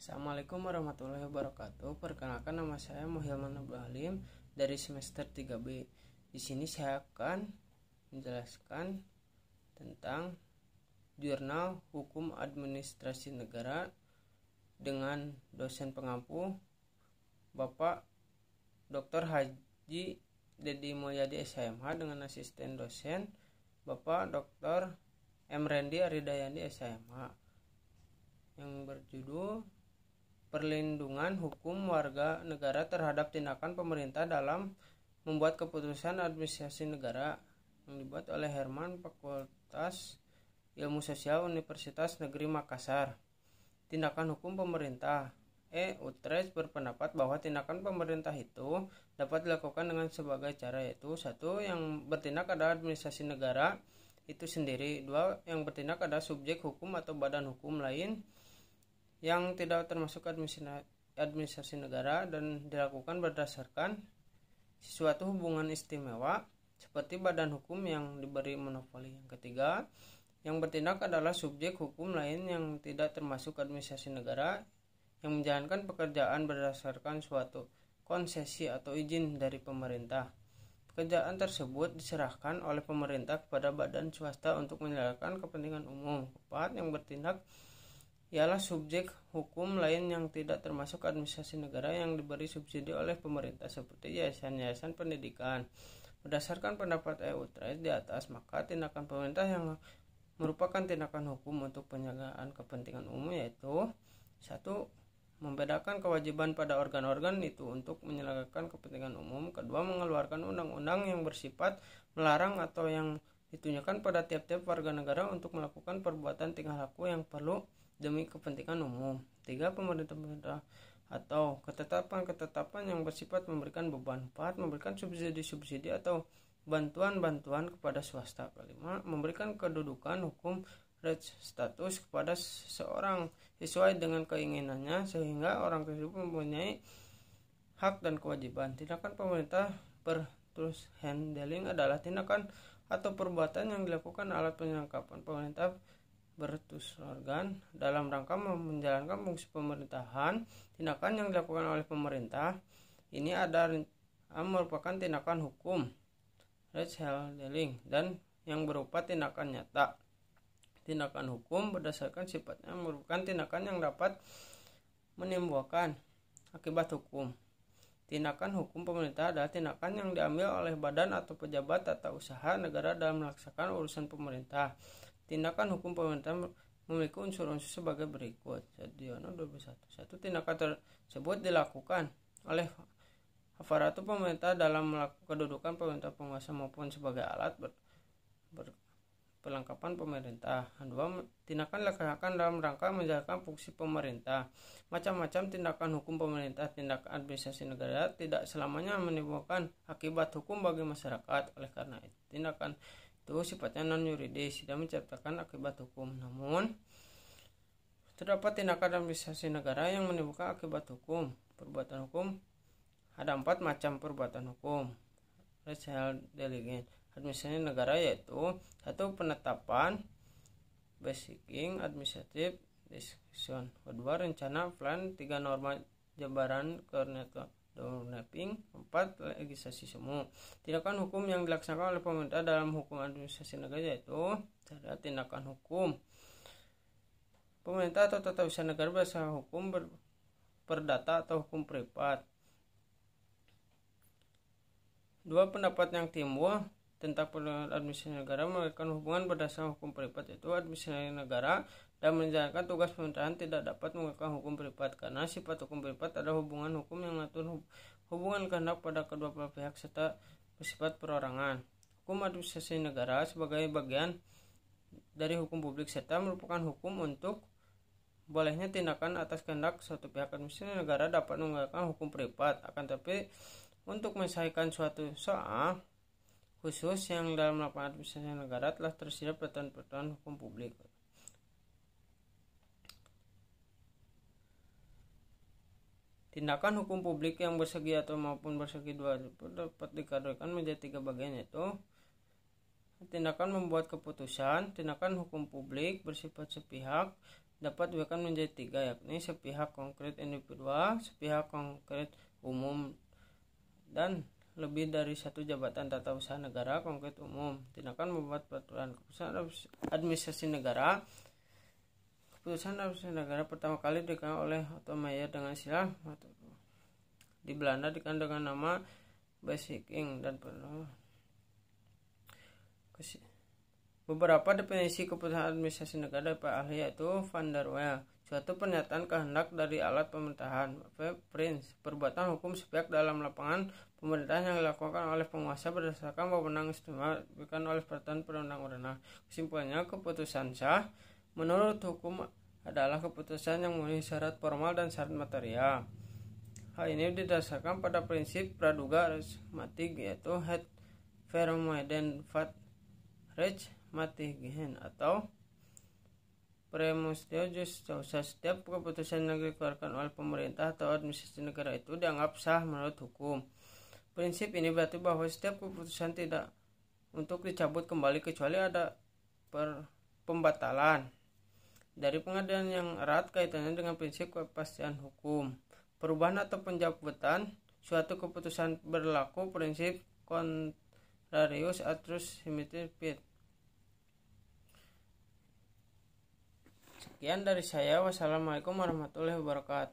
Assalamualaikum warahmatullahi wabarakatuh. Perkenalkan, nama saya Muhilman Abdul Halim dari semester 3B. Di sini saya akan menjelaskan tentang Jurnal Hukum Administrasi Negara dengan dosen pengampu Bapak Dr. Haji Dedi Mulyadi SHMH dengan asisten dosen Bapak Dr. M. Rendi Aridayandi SHMH yang berjudul Perlindungan Hukum Warga Negara terhadap Tindakan Pemerintah dalam Membuat Keputusan Administrasi Negara, yang dibuat oleh Herman, Fakultas Ilmu Sosial Universitas Negeri Makassar. Tindakan hukum pemerintah. Utrecht berpendapat bahwa tindakan pemerintah itu dapat dilakukan dengan sebagai cara, yaitu 1. Yang bertindak adalah administrasi negara itu sendiri. 2. Yang bertindak adalah subjek hukum atau badan hukum lain yang tidak termasuk administrasi negara dan dilakukan berdasarkan suatu hubungan istimewa seperti badan hukum yang diberi monopoli. Yang ketiga, yang bertindak adalah subjek hukum lain yang tidak termasuk administrasi negara yang menjalankan pekerjaan berdasarkan suatu konsesi atau izin dari pemerintah. Pekerjaan tersebut diserahkan oleh pemerintah kepada badan swasta untuk menjalankan kepentingan umum. 4. Yang bertindak ialah subjek hukum lain yang tidak termasuk administrasi negara yang diberi subsidi oleh pemerintah seperti yayasan-yayasan pendidikan. Berdasarkan pendapat Utrecht di atas, maka tindakan pemerintah yang merupakan tindakan hukum untuk penjagaan kepentingan umum yaitu 1. Membedakan kewajiban pada organ-organ itu untuk menyelenggarakan kepentingan umum. 2. Mengeluarkan undang-undang yang bersifat melarang atau yang ditunjukkan pada tiap-tiap warga negara untuk melakukan perbuatan tingkah laku yang perlu demi kepentingan umum. 3. Pemerintah atau ketetapan-ketetapan yang bersifat memberikan beban. 4. Memberikan subsidi-subsidi atau bantuan-bantuan kepada swasta. 5. Memberikan kedudukan hukum status kepada seseorang sesuai dengan keinginannya sehingga orang tersebut mempunyai hak dan kewajiban. Tindakan pemerintah bertools handling adalah tindakan atau perbuatan yang dilakukan alat penangkapan pemerintah bertus organ dalam rangka menjalankan fungsi pemerintahan. Tindakan yang dilakukan oleh pemerintah ini merupakan tindakan hukum handling dan yang berupa tindakan nyata. Tindakan hukum berdasarkan sifatnya merupakan tindakan yang dapat menimbulkan akibat hukum. Tindakan hukum pemerintah adalah tindakan yang diambil oleh badan atau pejabat tata usaha negara dalam melaksanakan urusan pemerintah. Tindakan hukum pemerintah memiliki unsur-unsur sebagai berikut. Sadiono 2021. Tindakan tersebut dilakukan oleh aparatur pemerintah dalam melakukan kedudukan pemerintah penguasa maupun sebagai alat perlengkapan pemerintah. 2. Tindakan dilaksanakan dalam rangka menjalankan fungsi pemerintah. Macam-macam tindakan hukum pemerintah, tindakan administrasi negara tidak selamanya menimbulkan akibat hukum bagi masyarakat. Oleh karena itu, tindakan itu sifatnya non-yuridis, tidak menciptakan akibat hukum. Namun, terdapat tindakan administrasi negara yang menimbulkan akibat hukum. Perbuatan hukum ada 4 macam perbuatan hukum. Delegate administrasi negara yaitu 1. Penetapan basicing administrative decision. 2. Rencana plan. 3. Norma jabaran mapping. 4. Legislasi semu. Tindakan hukum yang dilaksanakan oleh pemerintah dalam hukum administrasi negara yaitu tindakan hukum pemerintah atau tata usaha negara berdasarkan hukum perdata atau hukum privat. 2. Pendapat yang timbul tentang administrasi negara memberikan hubungan berdasarkan hukum privat, yaitu administrasi negara dan menjalankan tugas pemerintahan tidak dapat menggunakan hukum privat karena sifat hukum privat adalah hubungan hukum yang mengatur hubungan kehendak pada kedua belah pihak serta bersifat perorangan. Hukum administrasi negara sebagai bagian dari hukum publik serta merupakan hukum untuk bolehnya tindakan atas kehendak suatu pihak. Administrasi negara dapat menggunakan hukum privat, akan tetapi untuk menyelesaikan suatu soal khusus yang dalam melakukan administrasi negara telah tersedia peraturan hukum publik. Tindakan hukum publik yang bersegi atau maupun bersegi dua dapat dikategorikan menjadi 3 bagian, yaitu tindakan membuat keputusan, tindakan hukum publik bersifat sepihak, dapat dibedakan menjadi 3, yakni sepihak konkret individual, sepihak konkret umum, dan lebih dari satu jabatan tata usaha negara konkret umum. Tindakan membuat peraturan. Keputusan administrasi negara. Keputusan administrasi negara pertama kali dikeluarkan oleh Otto Meyer dengan istilah di Belanda dikenal dengan nama Beschikking dan beberapa definisi keputusan administrasi negara dari ahli yaitu Van der Waal. Suatu pernyataan kehendak dari alat pemerintahan. Prince, perbuatan hukum sepihak dalam lapangan pemerintahan yang dilakukan oleh penguasa berdasarkan wewenang istimewa diberikan oleh peraturan perundang-undangan. Kesimpulannya, keputusan sah menurut hukum adalah keputusan yang memenuhi syarat formal dan syarat material. Hal ini didasarkan pada prinsip praduga matig yaitu het vermijden van recht matigen atau premunstio justitia. Setiap keputusan yang dikeluarkan oleh pemerintah atau administrasi negara itu dianggap sah menurut hukum. Prinsip ini berarti bahwa setiap keputusan tidak untuk dicabut kembali kecuali ada pembatalan dari pengadilan yang erat kaitannya dengan prinsip kepastian hukum. Perubahan atau pencabutan suatu keputusan berlaku prinsip contrarius atrus similiter. Sekian dari saya. Wassalamualaikum warahmatullahi wabarakatuh.